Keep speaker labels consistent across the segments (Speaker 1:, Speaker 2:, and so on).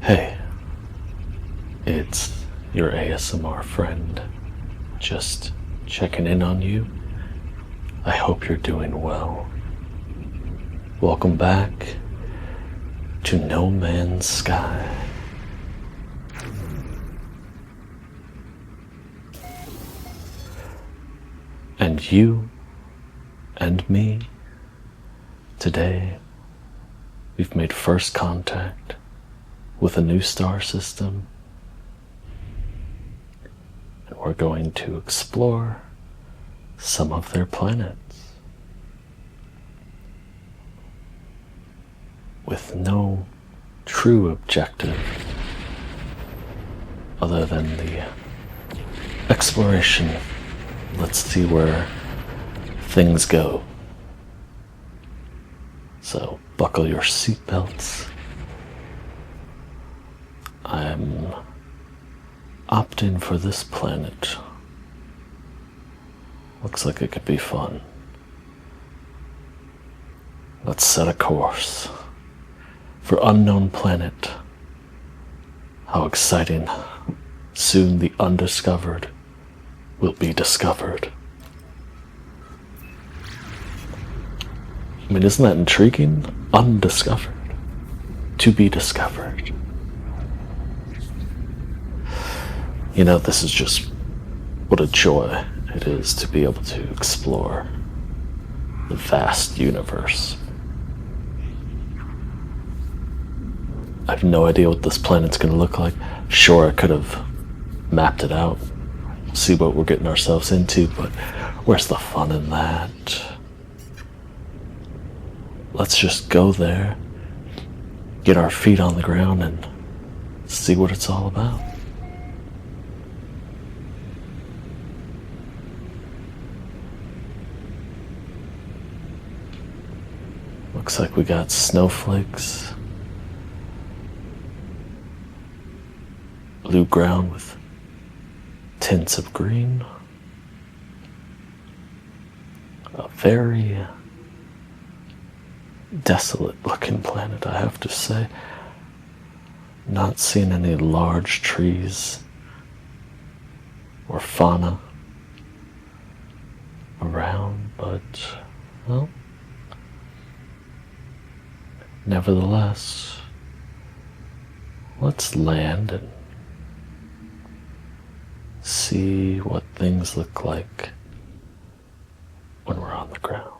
Speaker 1: Hey, it's your ASMR friend. Just checking in on you. I hope you're doing well. Welcome back to No Man's Sky. And you and me, today, we've made first contact with a new star system, and we're going to explore some of their planets with no true objective other than the exploration. Let's see where things go. So buckle your seatbelts. I'm opting for this planet. Looks like it could be fun. Let's set a course for unknown planet. How exciting. Soon the undiscovered will be discovered. I mean, isn't that intriguing? Undiscovered. To be discovered. You know, this is just what a joy it is to be able to explore the vast universe. I have no idea what this planet's going to look like. Sure, I could have mapped it out, see what we're getting ourselves into, but where's the fun in that? Let's just go there, get our feet on the ground, and see what it's all about. Looks like we got snowflakes, blue ground with tints of green, a very desolate looking planet, I have to say. Not seeing any large trees or fauna around, but, well, nevertheless, let's land and see what things look like when we're on the ground.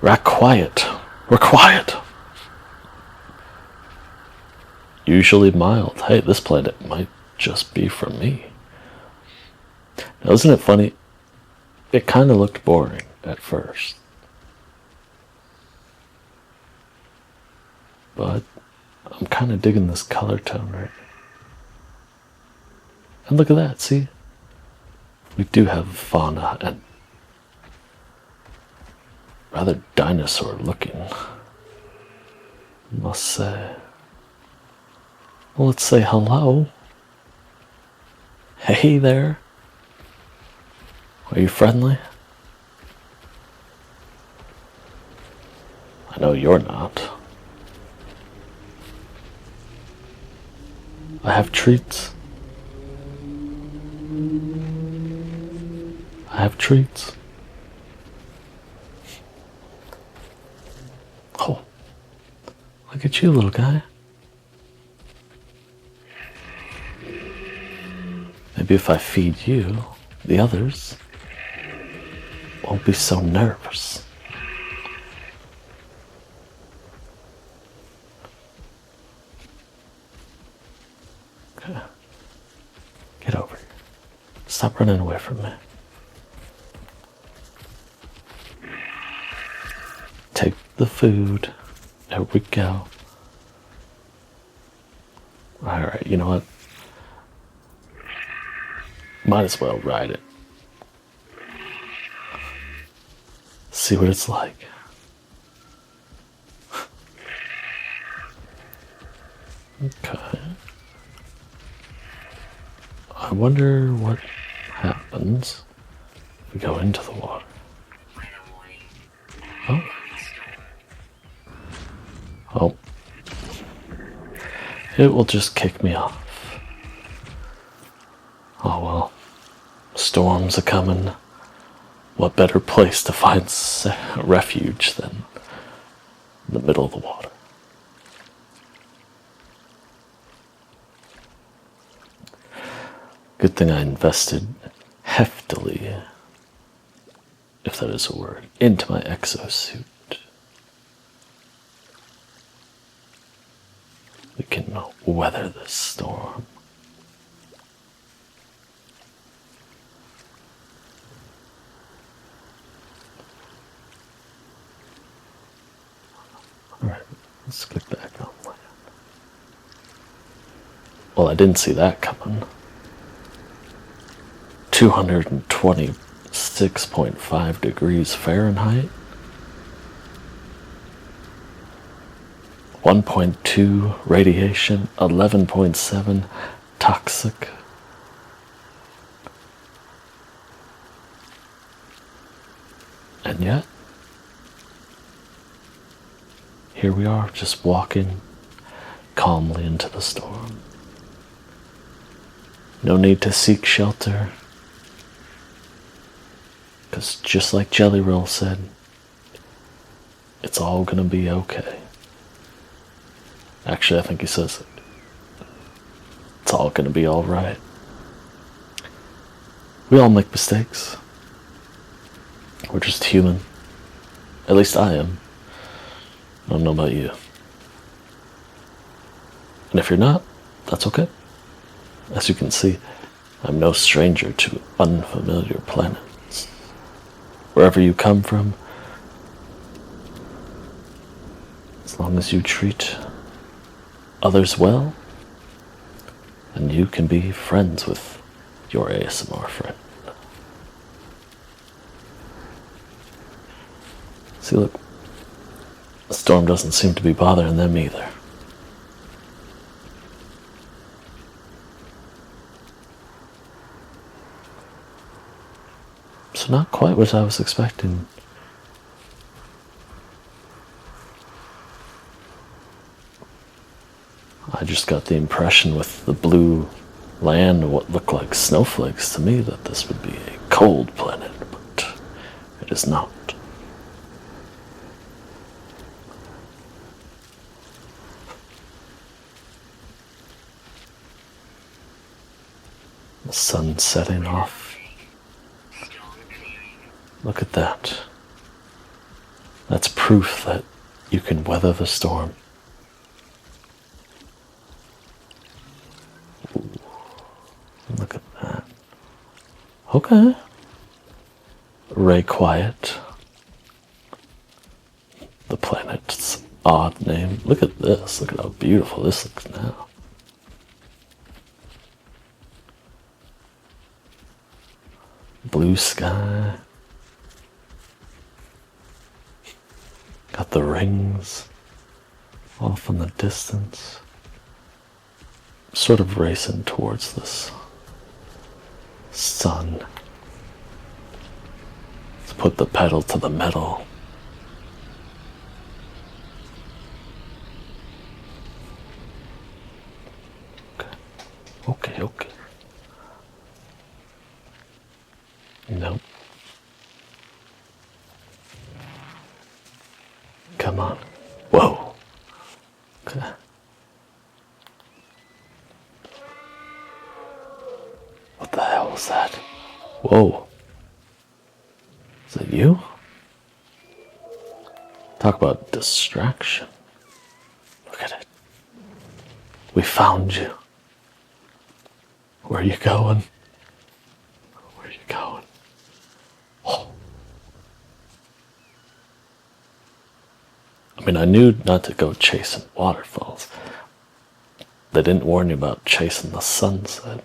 Speaker 1: Right, quiet. We're quiet. Usually mild. Hey, this planet might just be for me. Now, isn't it funny? It kind of looked boring at first. But I'm kind of digging this color tone right now. And look at that, see? We do have fauna and rather dinosaur looking, I must say. Well, let's say hello. Hey there. Are you friendly? I know you're not. I have treats. I have treats. Oh, look at you, little guy. Maybe if I feed you, the others won't be so nervous. Okay. Get over here. Stop running away from me. Take the food. There we go. Alright, you know what? Might as well ride it. See what it's like. Okay. I wonder what happens We go into the water. Oh. Oh. It will just kick me off. Oh well. Storms are coming. What better place to find refuge than in the middle of the water? Good thing I invested heftily, if that is a word, into my exosuit. We can weather this storm. Alright, let's get back on land. Well, I didn't see that coming. 226.5 degrees Fahrenheit. 1.2 radiation, 11.7 toxic. And yet, here we are, just walking calmly into the storm. No need to seek shelter, because just like Jelly Roll said, it's all gonna be okay. Actually, I think he says it's all gonna be alright. We all make mistakes. We're just human. At least I am. I don't know about you. And if you're not, that's okay. As you can see, I'm no stranger to unfamiliar planets. Wherever you come from, as long as you treat others well, and you can be friends with your ASMR friend. See, look, the storm doesn't seem to be bothering them either. So not quite what I was expecting. I just got the impression with the blue land and what looked like snowflakes to me that this would be a cold planet, but it is not. The sun setting off. Look at that. That's proof that you can weather the storm. Ooh, look at that. Okay. Ray Quiet. The planet's odd name. Look at this. Look at how beautiful this looks now. Blue sky. Got the rings off in the distance. Sort of racing towards this sun. Let's put the pedal to the metal. Okay. Nope. Come on. Whoa. Okay. What the hell was that? Whoa. Is that you? Talk about distraction. Look at it. We found you. Where are you going? Where are you going? Oh. I mean, I knew not to go chasing waterfalls. They didn't warn you about chasing the sunset.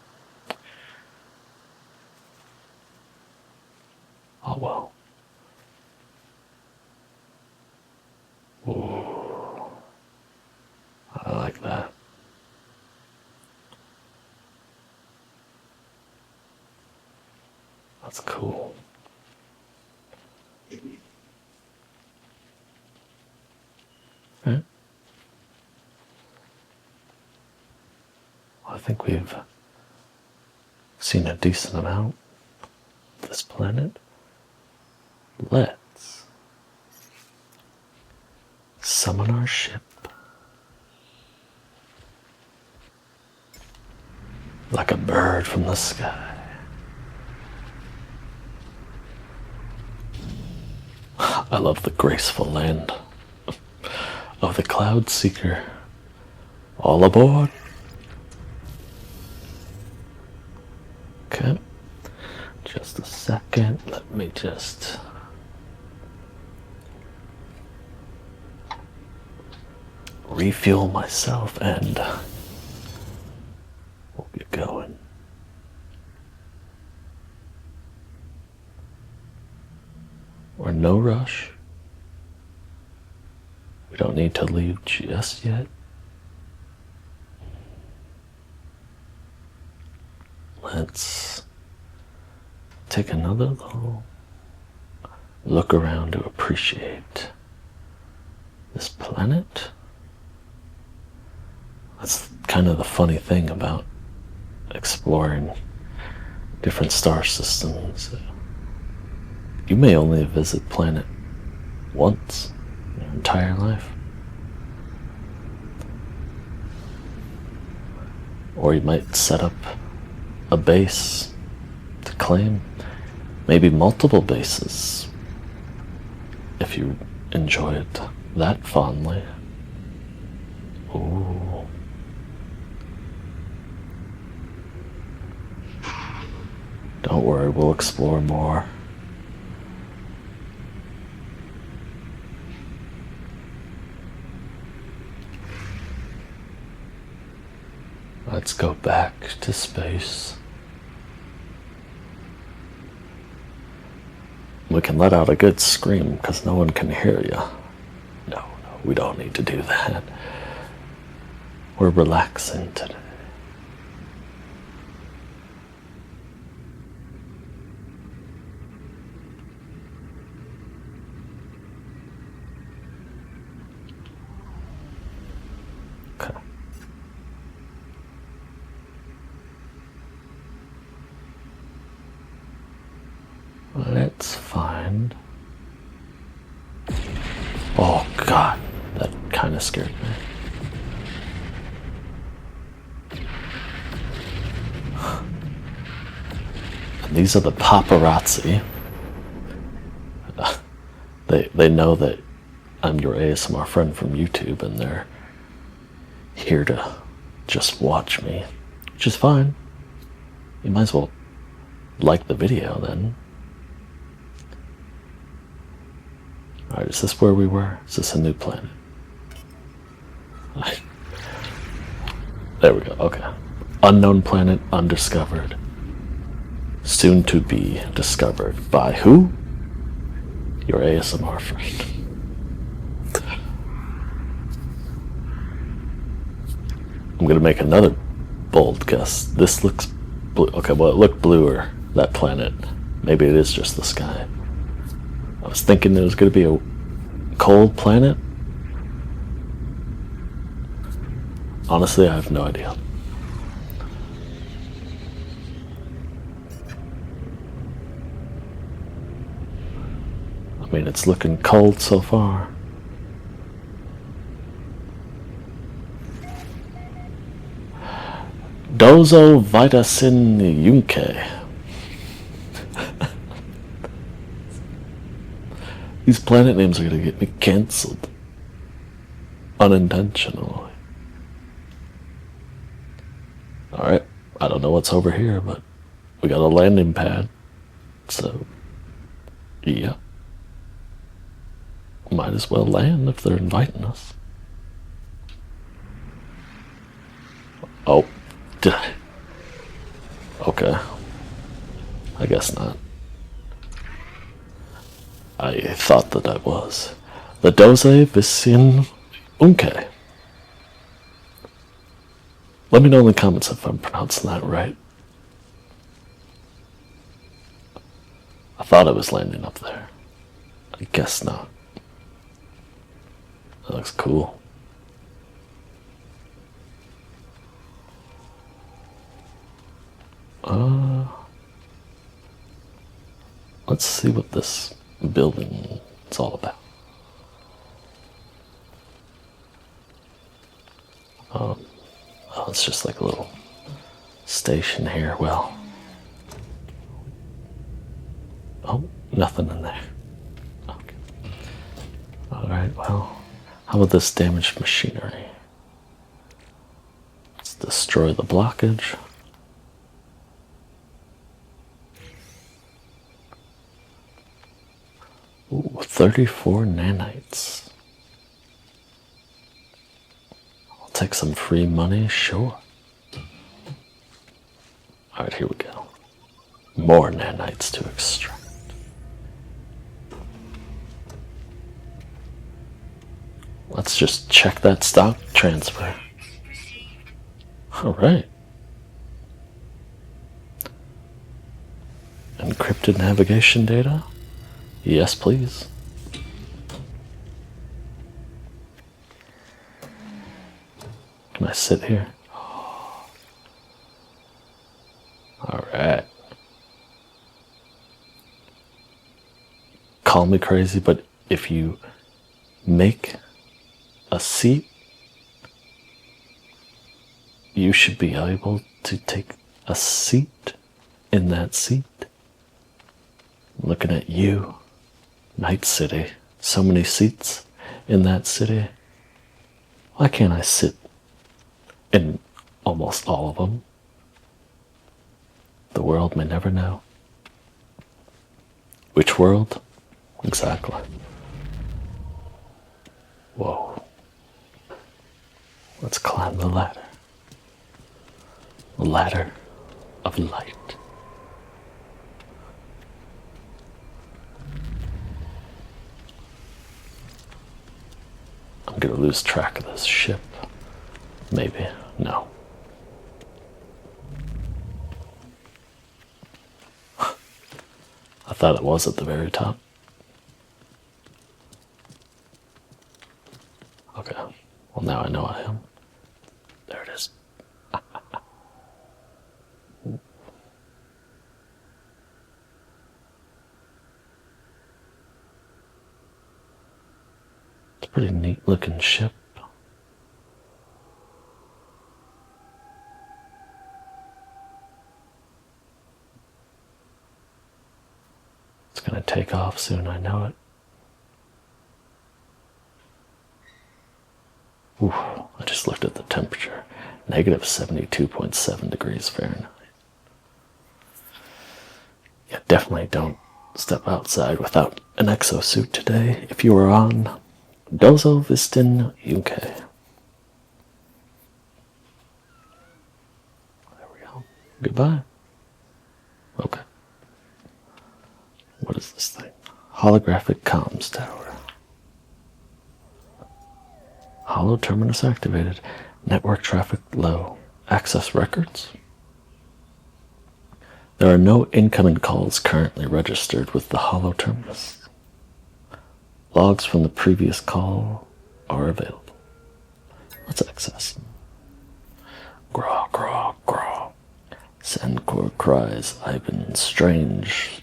Speaker 1: Oh well. Ooh. I like that. That's cool. Right? Well, I think we've seen a decent amount of this planet. Let's summon our ship like a bird from the sky. I love the graceful land of the Cloud Seeker. All aboard. Okay, just a second. Let me just refuel myself and we'll get going. We're in no rush. We don't need to leave just yet. Let's take another little look around to appreciate this planet. That's kind of the funny thing about exploring different star systems. You may only visit a planet once in your entire life. Or you might set up a base to claim, maybe multiple bases if you enjoyed that fondly. Ooh. Don't worry, we'll explore more. Let's go back to space. We can let out a good scream because no one can hear you. No, we don't need to do that. We're relaxing today. Okay. Let's find... Oh God, that kind of scared me. And these are the paparazzi. They know that I'm your ASMR friend from YouTube and they're here to just watch me, which is fine. You might as well like the video then. Alright, is this where we were? Is this a new planet? There we go, okay. Unknown planet, undiscovered. Soon to be discovered. By who? Your ASMR friend. I'm gonna make another bold guess. This looks blue. Okay, well, it looked bluer, that planet. Maybe it is just the sky. I was thinking there was going to be a cold planet. Honestly, I have no idea. I mean, it's looking cold so far. Dozo Vitasin Yunke. These planet names are going to get me cancelled. Unintentionally. Alright, I don't know what's over here, but we got a landing pad. So, yeah. Might as well land if they're inviting us. Oh, did I? Okay. I guess not. I thought that I was. The Doze Visin Unke. Let me know in the comments if I'm pronouncing that right. I thought I was landing up there. I guess not. That looks cool. Let's see what this building is all about. Oh, it's just like a little station here. Well, oh, nothing in there. Okay. Alright, well, how about this damaged machinery? Let's destroy the blockage. Ooh, 34 nanites. I'll take some free money, sure. Alright, here we go. More nanites to extract. Let's just check that stock transfer. Alright. Encrypted navigation data? Yes, please. Can I sit here? Alright. Call me crazy, but if you make a seat, you should be able to take a seat in that seat. Looking at you, Night City. So many seats in that city. Why can't I sit in almost all of them? The world may never know. Which world? Exactly. Whoa. Let's climb the ladder. The ladder of light. I'm gonna lose track of this ship. Maybe. No. I thought it was at the very top. Okay. Well, now I know I am. There it is. It's a pretty neat looking ship. It's gonna take off soon, I know it. Ooh, I just looked at the temperature. Negative 72.7 degrees Fahrenheit. Yeah, definitely don't step outside without an exosuit today if you are on Dozo Vistin UK. There we go. Goodbye. Okay. What is this thing? Holographic comms tower. Holo terminus activated. Network traffic low. Access records. There are no incoming calls currently registered with the holo terminus. Logs from the previous call are available. Let's access. Graw, graw, graw. Sandcore cries, I've been strange.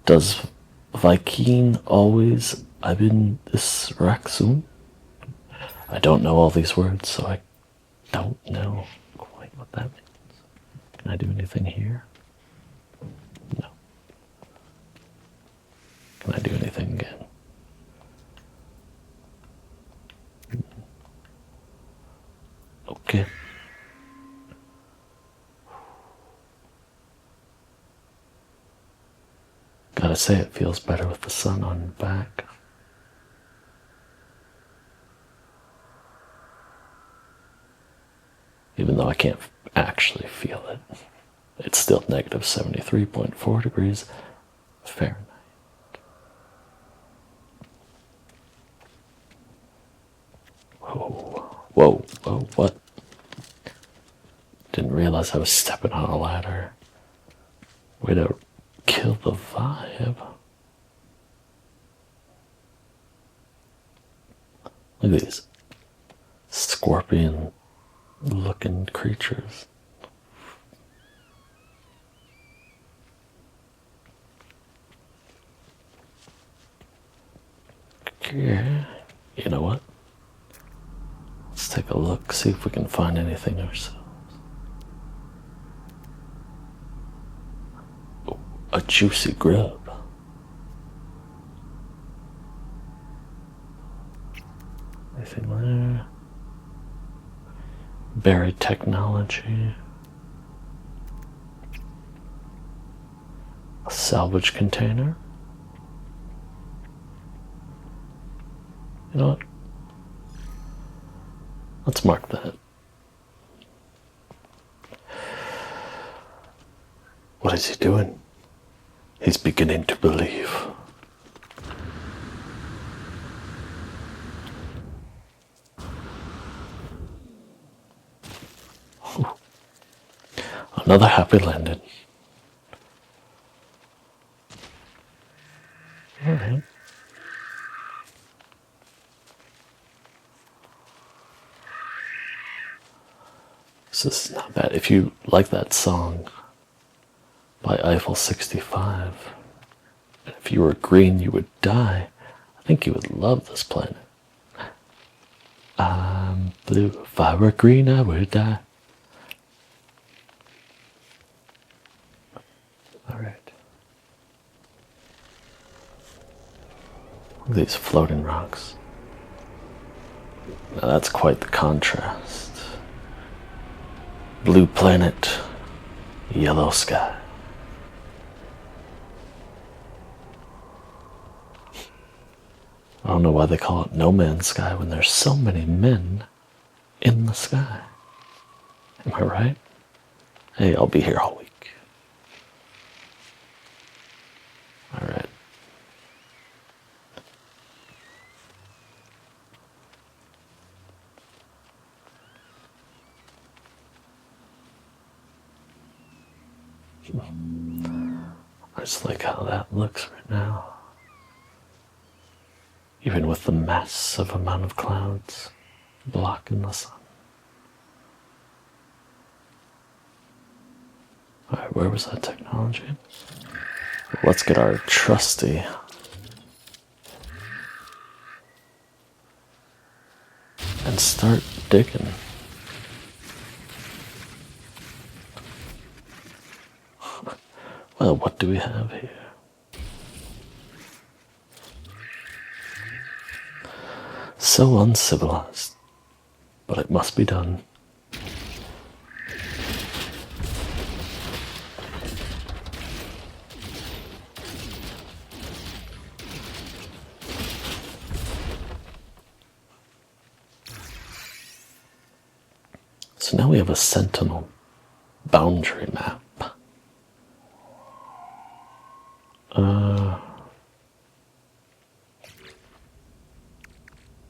Speaker 1: Does Viking always I've been this Raxum? I don't know all these words, so I don't know quite what that means. Can I do anything here? No. Can I do anything again? Okay. Gotta say, it feels better with the sun on your back. Even though I can't actually feel it. It's still negative 73.4 degrees Fahrenheit. Whoa, whoa, whoa, what? Didn't realize I was stepping on a ladder. Way to kill the vibe. Look at these scorpion looking creatures. Okay. You know what? Let's take a look, see if we can find anything ourselves. Oh, a juicy grub. Anything there? Buried technology. A salvage container. You know what? Let's mark that. What is he doing? He's beginning to believe. Another happy landing. All right. This is not bad. If you like that song by Eiffel 65, and if you were green, you would die, I think you would love this planet. I'm blue. If I were green, I would die. All right. Look at these floating rocks. Now that's quite the contrast. Blue planet, yellow sky. I don't know why they call it no man's sky when there's so many men in the sky. Am I right? Hey, I'll be here all week. All right. I just like how that looks right now. Even with the massive amount of clouds blocking the sun. Alright, where was that technology? Let's get our trusty and start digging. Well, what do we have here? So uncivilized, but it must be done. So now we have a sentinel boundary map.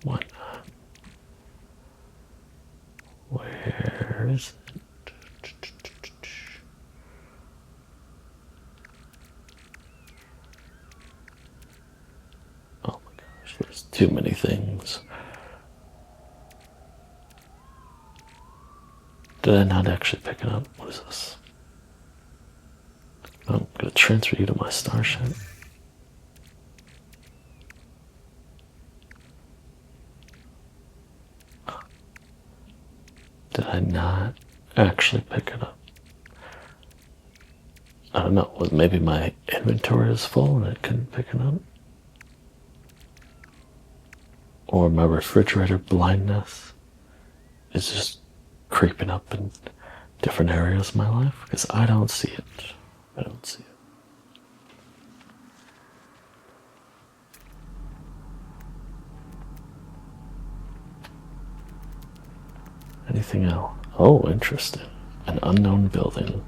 Speaker 1: Why not? Where is it? Oh my gosh, there's too many things. Did I not actually pick it up? What is this? Oh, I'm going to transfer you to my starship. Did I not actually pick it up? I don't know. Maybe my inventory is full and I couldn't pick it up? Or my refrigerator blindness is just creeping up in different areas of my life? Because I don't see it. I don't see it. Anything else? Oh, interesting. An unknown building.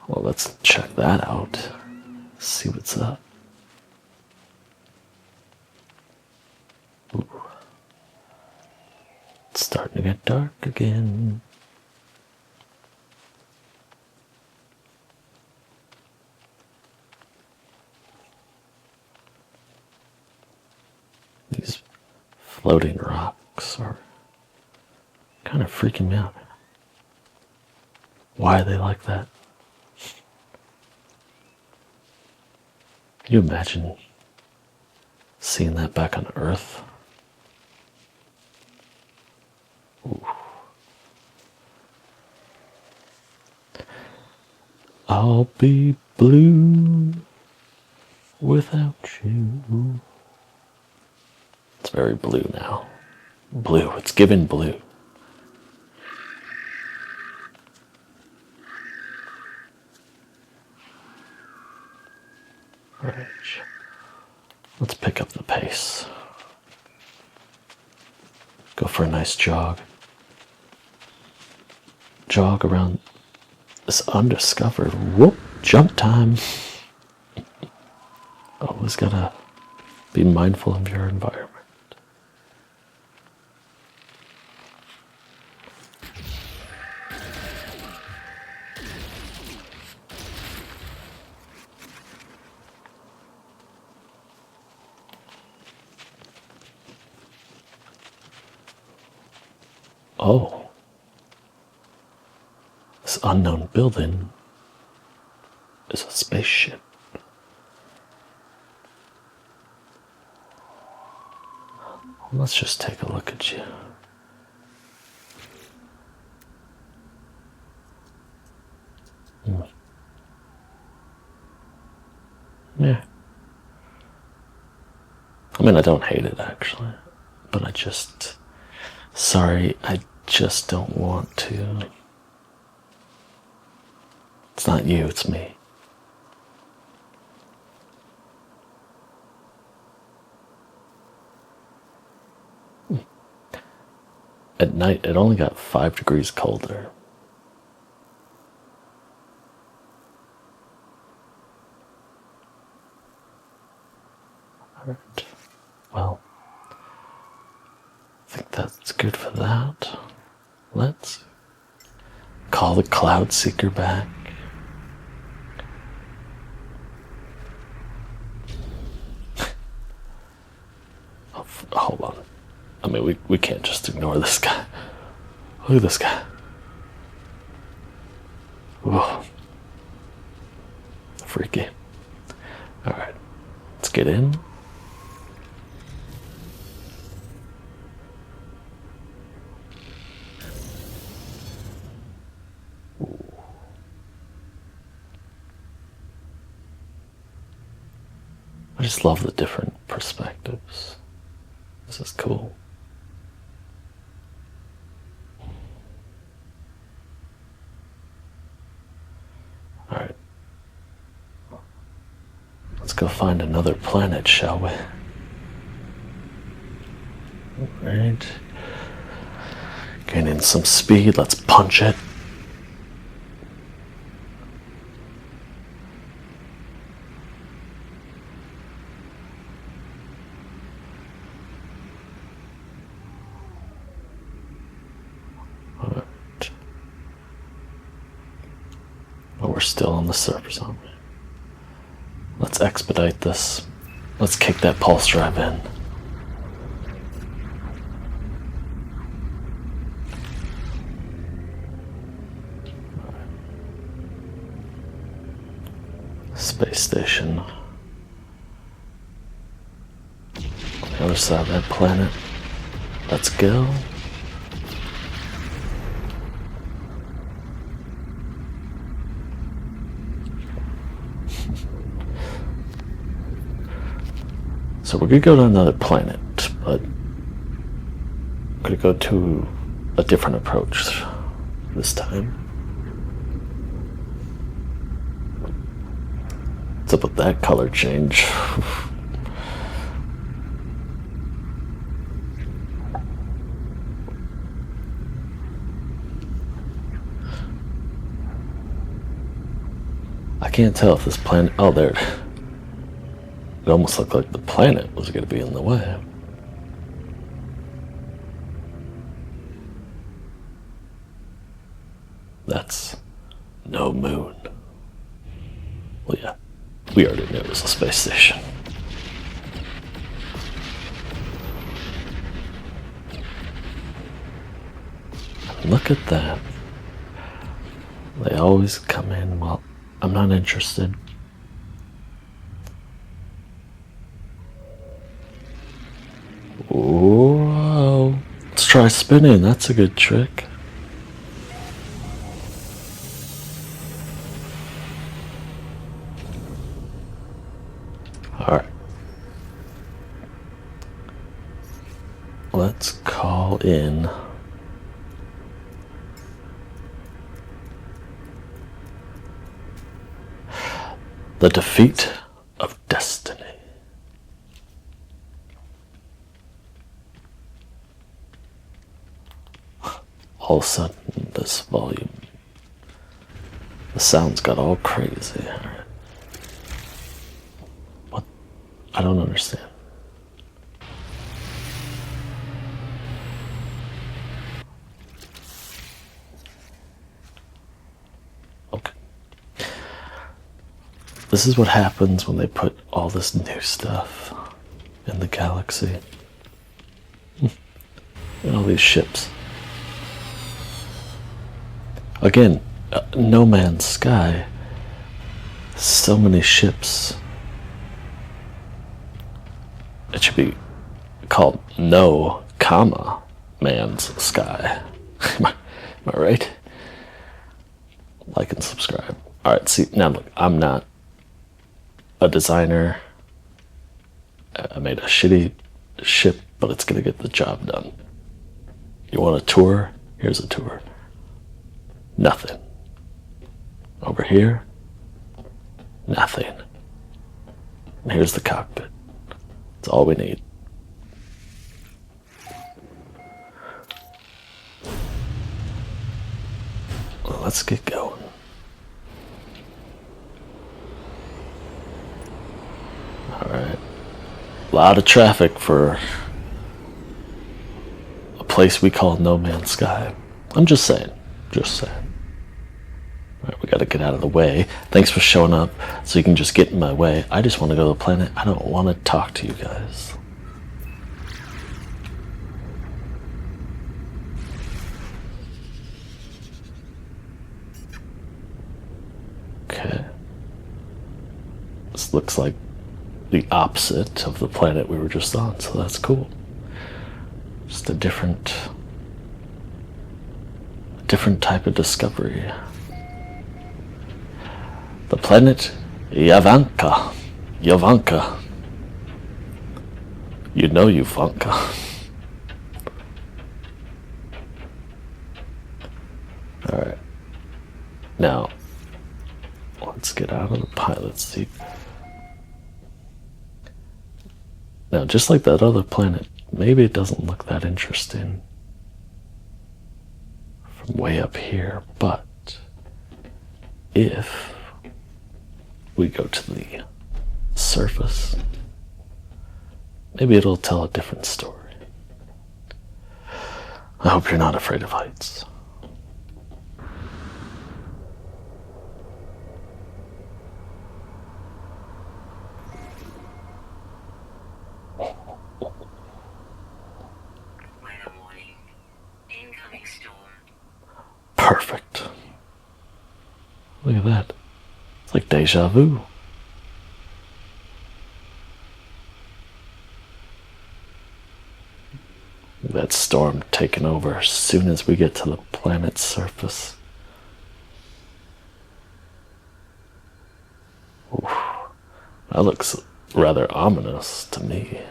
Speaker 1: Well, let's check that out. See what's up. Ooh. It's starting to get dark again. floating rocks are kind of freaking me out. Why are they like that? Can you imagine seeing that back on Earth? Ooh. I'll be blue without you. It's very blue now. Blue, it's given blue. Alright, let's pick up the pace. Go for a nice jog. Jog around this undiscovered. Whoop, jump time. Always gotta be mindful of your environment. Oh, this unknown building is a spaceship. Let's just take a look at you. Yeah. I mean, I don't hate it actually, but sorry, I just don't want to. It's not you, it's me. At night, it only got 5 degrees colder. Alright, well, I think that's good for that. Let's call the Cloud Seeker back. Oh, hold on. I mean, we can't just ignore this guy. Look at this guy. Whoa. Freaky. Alright, let's get in. I just love the different perspectives. This is cool. Alright. Let's go find another planet, shall we? Alright. Gaining some speed, let's punch it. We're still on the surface, aren't we? Let's expedite this. Let's kick that pulse drive in. Space station. On the other side of that planet. Let's go. So we're gonna go to another planet, but we're gonna go to a different approach this time. What's up with that color change? I can't tell if this planet, oh there it almost looked like the planet was going to be in the way. That's no moon. Well, yeah, we already knew it was a space station. Look at that. They always come in. Well, I'm not interested. Whoa. Let's try spinning. That's a good trick. Alright. Let's call in the defeat of destiny. All of a sudden, this volume, the sounds got all crazy. All right. What? I don't understand. Okay. This is what happens when they put all this new stuff in the galaxy. And all these ships. Again, No Man's Sky. So many ships. It should be called No, comma, Man's Sky. Am I right? Like and subscribe. Alright, see, now look, I'm not a designer. I made a shitty ship, but it's gonna get the job done. You want a tour? Here's a tour. Nothing. Over here, nothing. And here's the cockpit. That's all we need. Well, let's get going. Alright. A lot of traffic for a place we call No Man's Sky. I'm just saying. Just saying. Alright, we gotta get out of the way. Thanks for showing up so you can just get in my way. I just want to go to the planet. I don't want to talk to you guys. Okay. This looks like the opposite of the planet we were just on, so that's cool. Just a different type of discovery. The planet Yavanka. Yavanka. You know Yavanka. Alright. Now, let's get out of the pilot seat. Now, just like that other planet, maybe it doesn't look that interesting from way up here, but if we go to the surface, maybe it'll tell a different story. I hope you're not afraid of heights. Perfect. Look at that. It's like deja vu. That storm taking over as soon as we get to the planet's surface. Oof. That looks rather ominous to me.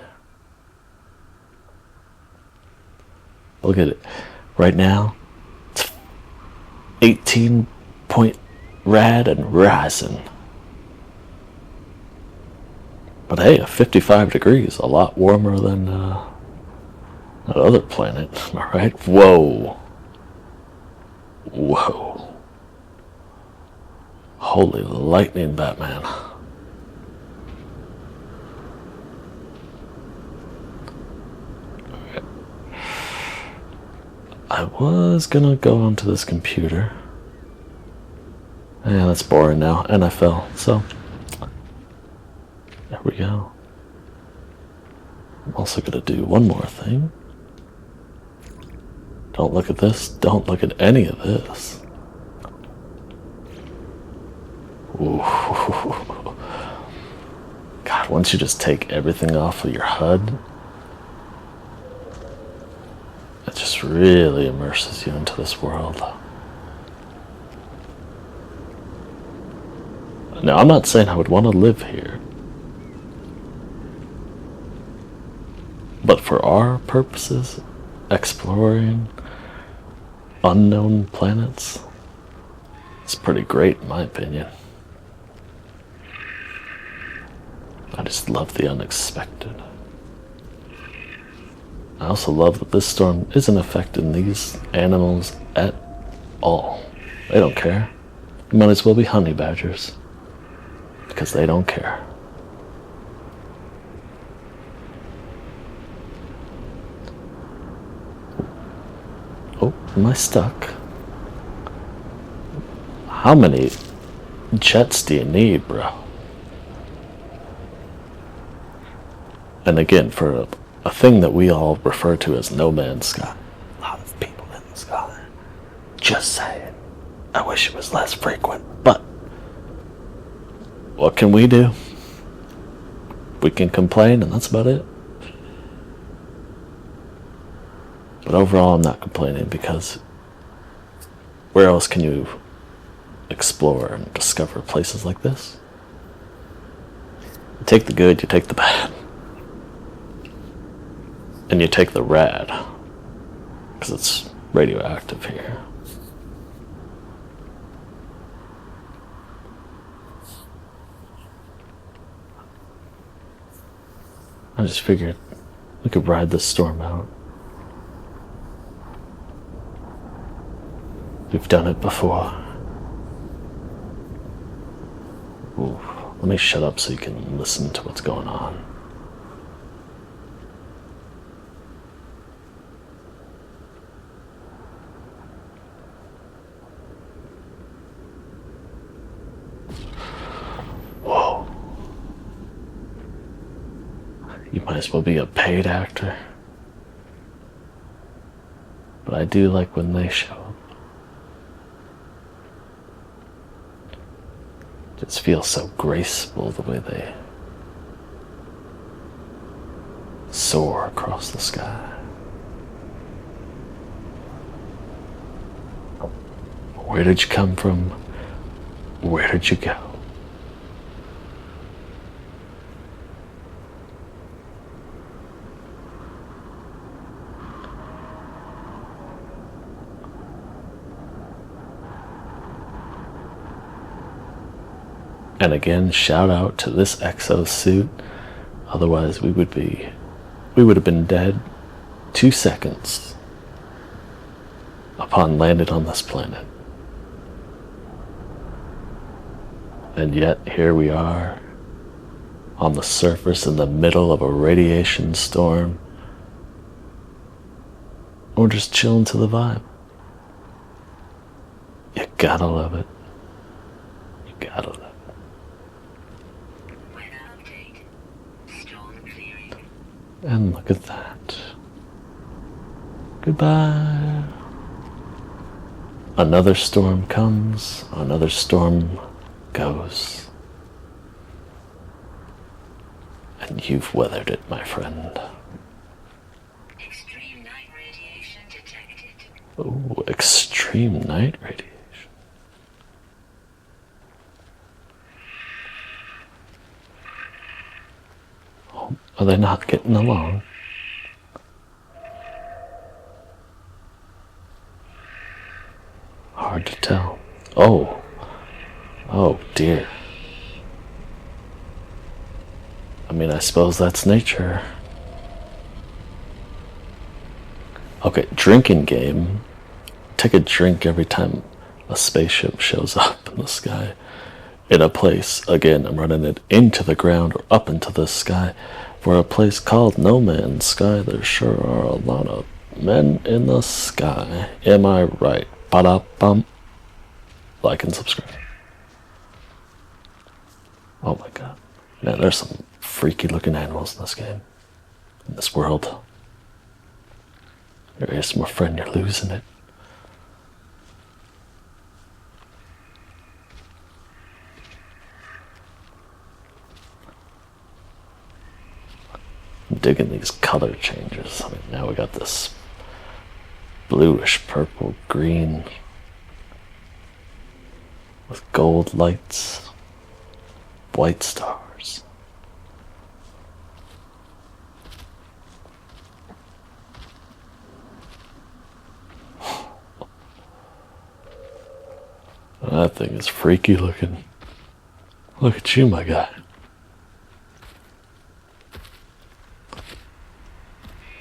Speaker 1: Look at it. Right now, it's 18 point rad and rising. But hey, 55 degrees, a lot warmer than that other planet, am I right? Whoa. Whoa. Holy lightning, Batman. I was gonna go onto this computer. Yeah, that's boring now. NFL, so there we go. I'm also gonna do one more thing. Don't look at this. Don't look at any of this. Ooh. God, once you just take everything off of your HUD, it just really immerses you into this world. Now, I'm not saying I would want to live here, but for our purposes, exploring unknown planets, it's pretty great in my opinion. I just love the unexpected. I also love that this storm isn't affecting these animals at all. They don't care. They might as well be honey badgers, because they don't care. Oh, am I stuck? How many jets do you need, bro? And again, for a thing that we all refer to as no man's sky. A lot of people in the sky. Just saying. I wish it was less frequent, but what can we do? We can complain, and that's about it. But overall, I'm not complaining, because where else can you explore and discover places like this? You take the good, you take the bad. And you take the rad, because it's radioactive here. I just figured we could ride this storm out. We've done it before. Ooh, let me shut up so you can listen to what's going on. Whoa. You might as well be a paid actor. But I do like when they show up. Just feels so graceful the way they soar across the sky. Where did you come from? Where did you go? And again, shout out to this exosuit. Otherwise, we would have been dead 2 seconds upon landing on this planet. And yet, here we are on the surface in the middle of a radiation storm. We're just chilling to the vibe. You gotta love it. You gotta love it. And look at that. Goodbye. Another storm comes, another storm goes. And you've weathered it, my friend.
Speaker 2: Extreme night radiation detected.
Speaker 1: Oh, extreme night radiation. Are they not getting along? Hard to tell. Oh. Oh dear. I mean, I suppose that's nature. Okay, drinking game. Take a drink every time a spaceship shows up in the sky. In a place, again, I'm running it into the ground or up into the sky. For a place called No Man's Sky, there sure are a lot of men in the sky. Am I right? Ba-da-bum. Like and subscribe. Oh my god. Man, there's some freaky looking animals in this game. In this world. Yes, my friend, you're losing it. I'm digging these color changes. I mean, now we got this bluish purple green with gold lights, white stars. That thing is freaky looking. Look at you, my guy.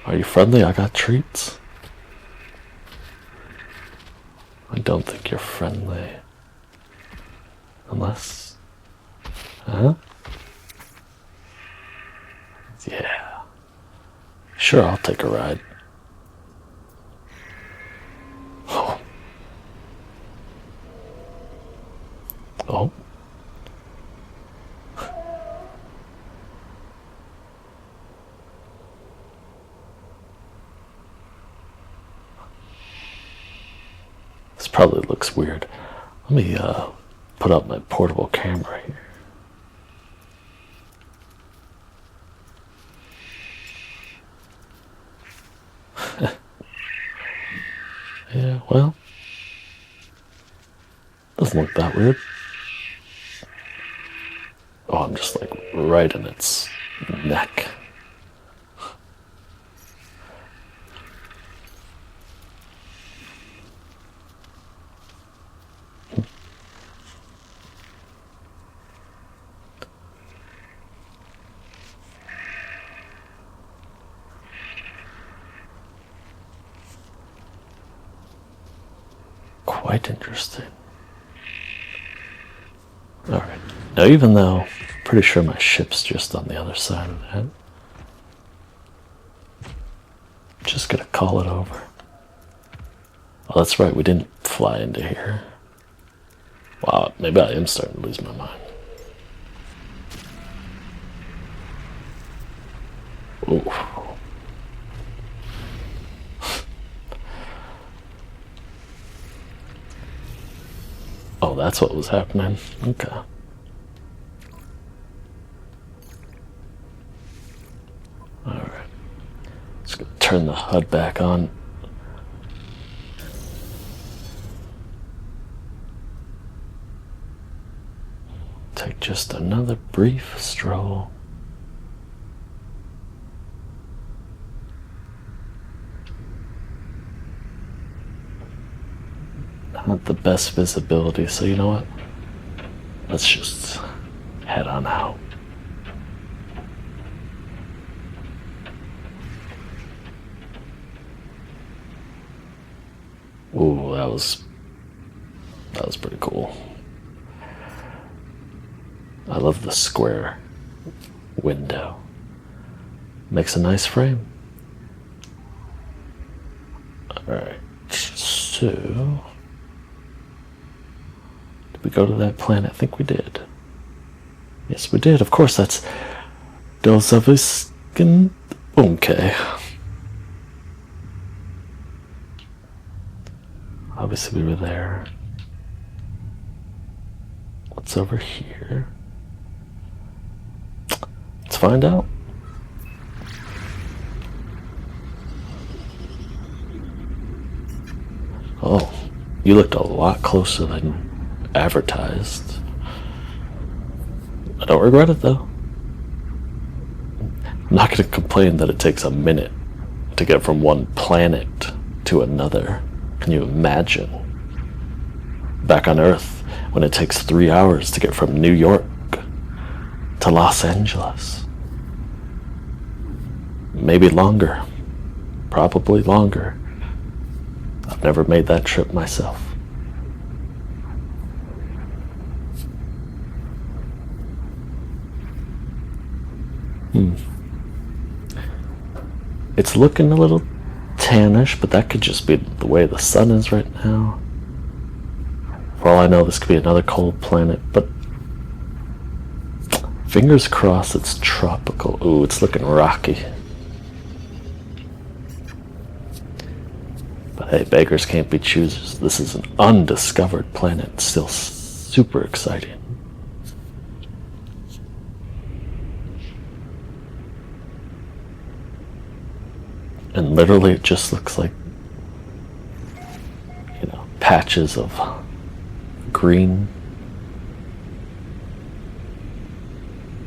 Speaker 1: Are you friendly? I got treats. I don't think you're friendly. Unless... Huh? Yeah. Sure, I'll take a ride. Oh. Oh. This probably looks weird. Let me put up my portable camera here. Yeah, well, doesn't look that weird. Oh, I'm just like right in its neck. Quite interesting. Alright. Now, even though I'm pretty sure my ship's just on the other side of that, just gonna call it over. Oh, that's right, we didn't fly into here. Wow, maybe I am starting to lose my mind. Ooh. Oh, that's what was happening. Okay. Alright. Just gonna turn the HUD back on. Take just another brief stroll. Not the best visibility, so you know what? Let's just head on out. Ooh, that was pretty cool. I love the square window. Makes a nice frame. Alright, so did we go to that planet? I think we did. Yes, we did. Of course, that's Dozaviskin. Okay. Obviously, we were there. What's over here? Let's find out. Oh, you looked a lot closer than advertised. I don't regret it, though. I'm not going to complain that it takes a minute to get from one planet to another. Can you imagine? Back on Earth, when it takes 3 hours to get from New York to Los Angeles. Maybe longer. Probably longer. I've never made that trip myself. It's looking a little tannish, but that could just be the way the sun is right now. For all I know, this could be another cold planet, but fingers crossed it's tropical. Ooh, it's looking rocky. Hey, beggars can't be choosers. This is an undiscovered planet. Still super exciting. And literally it just looks like, patches of green.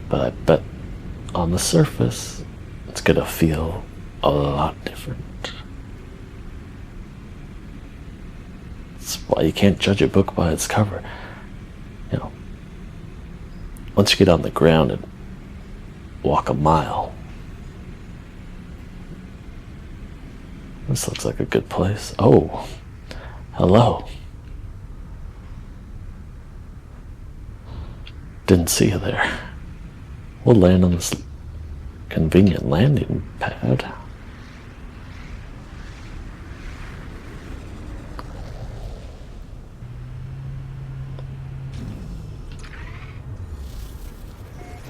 Speaker 1: But I bet on the surface, it's gonna feel a lot different. That's why you can't judge a book by its cover. Once you get on the ground and walk a mile, this looks like a good place. Oh, hello. Didn't see you there. We'll land on this convenient landing pad.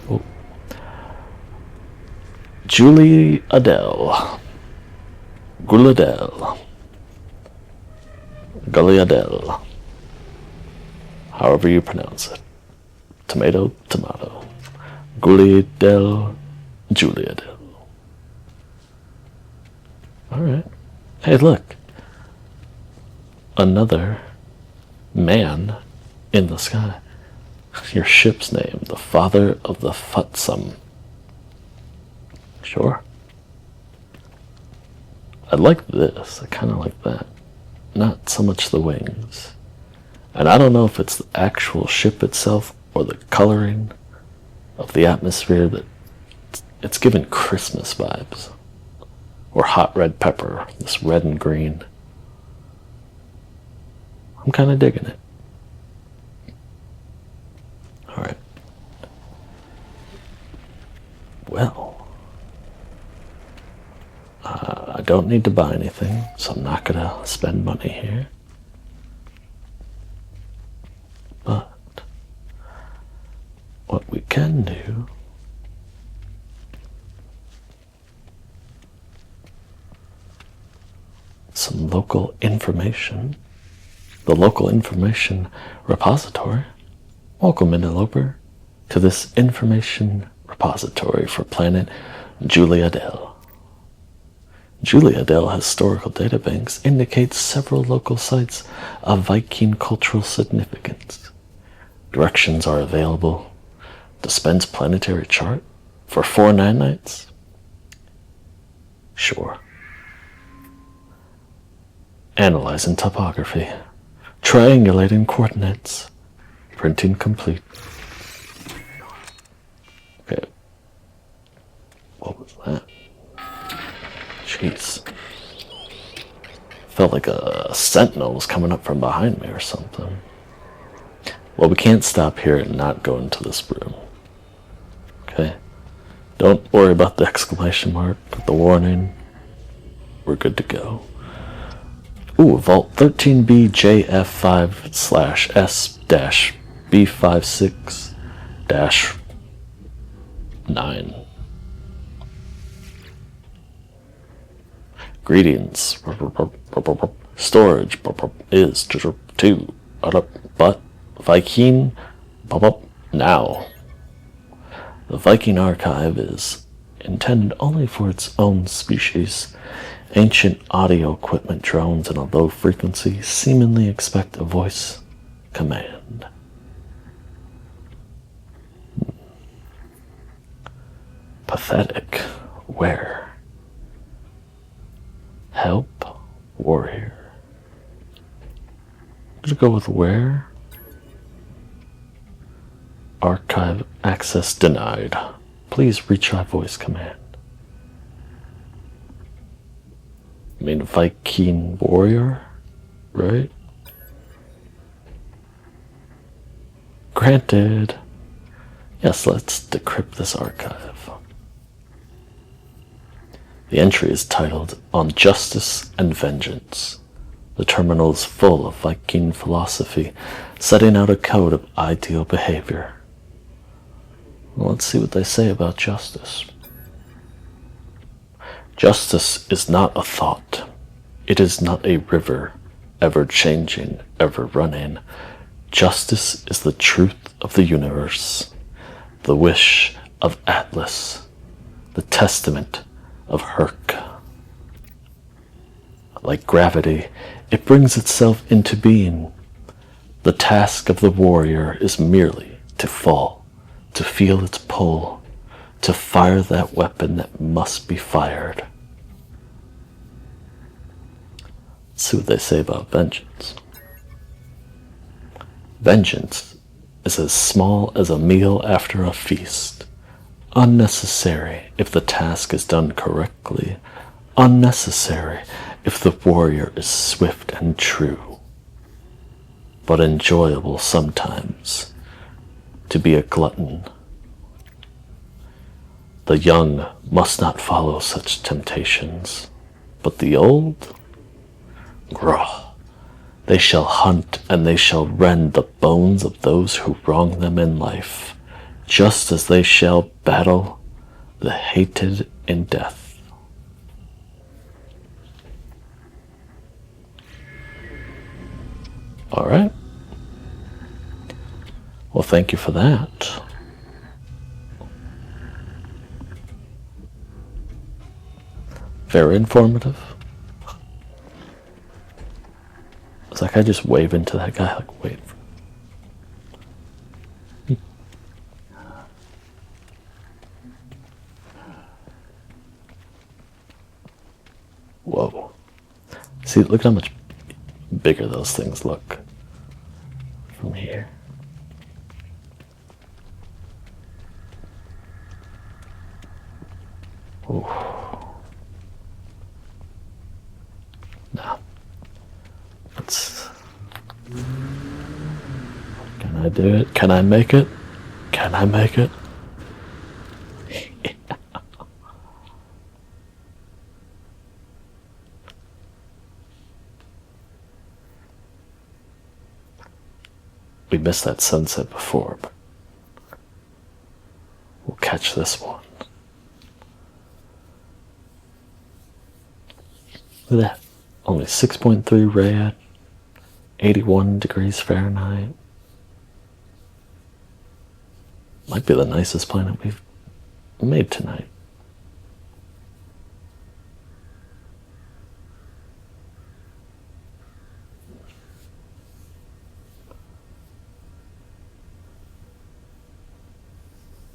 Speaker 1: Oh. Julie Adele. Gulladell. Gulliadell. However you pronounce it. Tomato, tomato. Gulliadell, Juliadell. Alright. Hey, look. Another man in the sky. Your ship's name, the Father of the Futsum. Sure. I like this. I kind of like that. Not so much the wings. And I don't know if it's the actual ship itself or the coloring of the atmosphere that it's giving Christmas vibes. Or hot red pepper, this red and green. I'm kind of digging it. Alright. Well, I don't need to buy anything, so I'm not gonna spend money here. But what we can do some local information. The local information repository. Welcome, interloper, to this information repository for planet Juliadell. Juliadell historical databanks indicate several local sites of Viking cultural significance. Directions are available. Dispense planetary chart for 4 nights? Sure. Analyzing topography. Triangulating coordinates. Printing complete. Okay. What was that? Jeez. Felt like a sentinel was coming up from behind me or something. Well, we can't stop here and not go into this room. Okay? Don't worry about the exclamation mark, the warning. We're good to go. Ooh, Vault 13B-JF5/S-B56-9. Greetings. Storage is 2. But Viking now. The Viking archive is intended only for its own species. Ancient audio equipment drones in a low frequency seemingly expect a voice command. Pathetic. Where? Help? Warrior. Let's go with where? Archive access denied. Please retry voice command. I mean Viking warrior, right? Granted. Yes, let's decrypt this archive. The entry is titled On Justice and Vengeance. The terminal is full of Viking philosophy, setting out a code of ideal behavior. Well, let's see what they say about justice. Justice is not a thought. It is not a river, ever changing, ever running. Justice is the truth of the universe, the wish of Atlas, the testament of Herc. Like gravity, it brings itself into being. The task of the warrior is merely to fall, to feel its pull, to fire that weapon that must be fired. Let's see what they say about vengeance. Vengeance is as small as a meal after a feast, unnecessary if the task is done correctly, unnecessary if the warrior is swift and true, but enjoyable sometimes to be a glutton. The young must not follow such temptations, but the old, grah, they shall hunt and they shall rend the bones of those who wrong them in life, just as they shall battle the hated in death. All right. Well, thank you for that. Very informative. It's like I just wave into that guy, like, wait. Whoa. See, look how much bigger those things look from here. Ooh. Now, let's. Can I do it? Can I make it? Can I make it? We missed that sunset before, but we'll catch this one. Look at that. Only 6.3 rad, 81 degrees Fahrenheit. Might be the nicest planet we've made tonight.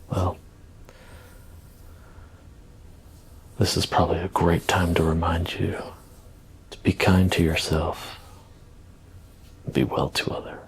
Speaker 1: Well, this is probably a great time to remind you to be kind to yourself, be well to others.